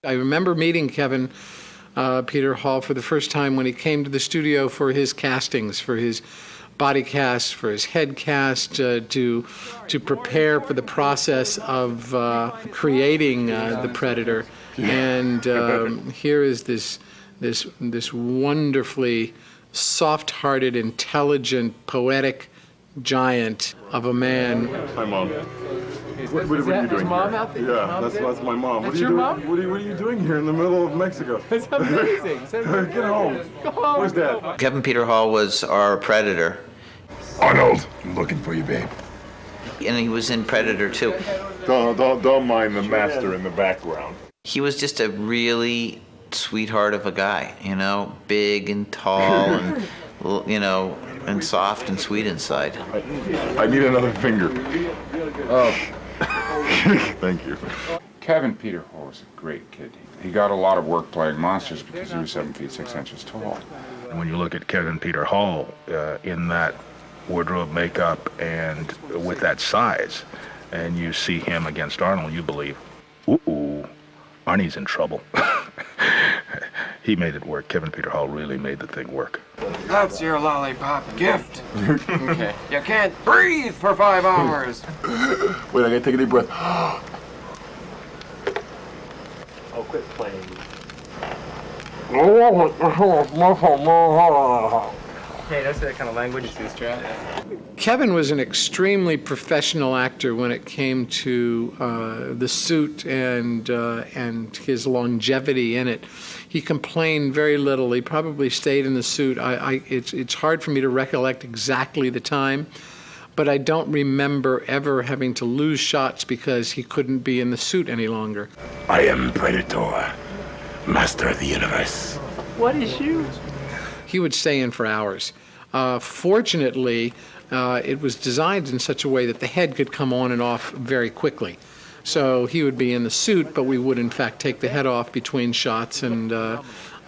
I remember meeting Kevin Peter Hall for the first time when he came to the studio for his castings, for his body cast, for his head cast, to prepare for the process of creating the Predator. And here is this wonderfully soft-hearted, intelligent, poetic giant of a man. Hi, Mom. What are you doing Mom here? out there? Yeah, that's my mom. That's your mom? What are you doing here in the middle of Mexico? It's amazing. Get home. Go home. Where's Dad? Kevin Peter Hall was our Predator. Arnold, I'm looking for you, babe. And he was in Predator too. Don't mind the master in the background. He was just a really sweetheart of a guy, you know, big and tall and, you know, and soft and sweet inside. I need another finger. Oh. Thank you. Kevin Peter Hall was a great kid. He got a lot of work playing monsters because he was 7 feet 6 inches tall. When you look at Kevin Peter Hall in that wardrobe, makeup, and with that size, and you see him against Arnold, you believe, ooh, Arnie's in trouble. He made it work. Kevin Peter Hall really made the thing work. That's your lollipop gift. Okay. You can't breathe for 5 hours. Wait, I gotta take a deep breath. Oh, quit playing. Hey, that's the kind of language you see, Strat. Kevin was an extremely professional actor when it came to the suit and his longevity in it. He complained very little. He probably stayed in the suit. It's hard for me to recollect exactly the time, but I don't remember ever having to lose shots because he couldn't be in the suit any longer. I am Predator, master of the universe. What is you? He would stay in for hours. Fortunately, it was designed in such a way that the head could come on and off very quickly. So he would be in the suit, but we would in fact take the head off between shots and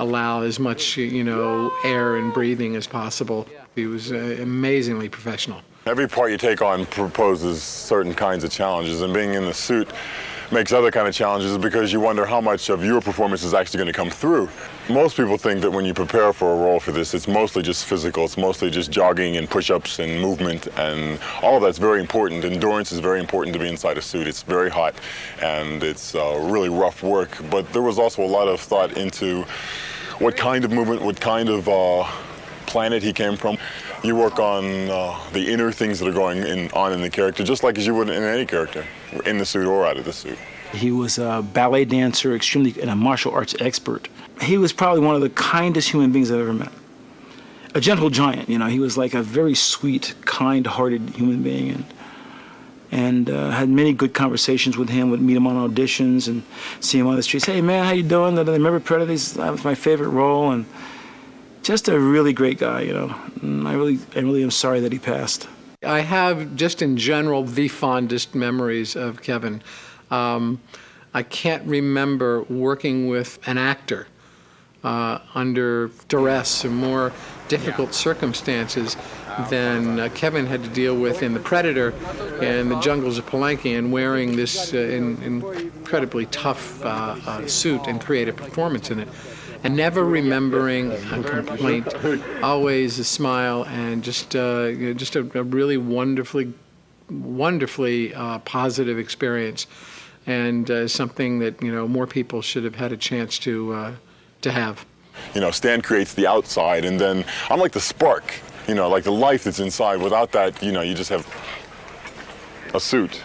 allow as much, air and breathing as possible. He was amazingly professional. Every part you take on proposes certain kinds of challenges, and being in the suit makes other kind of challenges because you wonder how much of your performance is actually going to come through. Most people think that when you prepare for a role for this, it's mostly just physical. It's mostly just jogging and push-ups and movement, and all of that's very important. Endurance is very important to be inside a suit. It's very hot, and it's really rough work. But there was also a lot of thought into what kind of movement, what kind of planet he came from. You work on the inner things that are going on in the character, just like as you would in any character, in the suit or out of the suit. He was a ballet dancer, and a martial arts expert. He was probably one of the kindest human beings I've ever met. A gentle giant, he was like a very sweet, kind-hearted human being, and had many good conversations with him. Would meet him on auditions and see him on the streets. Hey man, how you doing? I remember Predator. That was my favorite role, and just a really great guy, And I really am sorry that he passed. I have, just in general, the fondest memories of Kevin. I can't remember working with an actor under duress or more difficult circumstances than Kevin had to deal with in The Predator in the jungles of Palenque, and wearing this incredibly tough suit and create a performance in it. And never remembering a complaint, always a smile, and just a really wonderfully positive experience, and something that more people should have had a chance to have. Stan creates the outside, and then I'm like the spark, like the life that's inside. Without that, you just have a suit.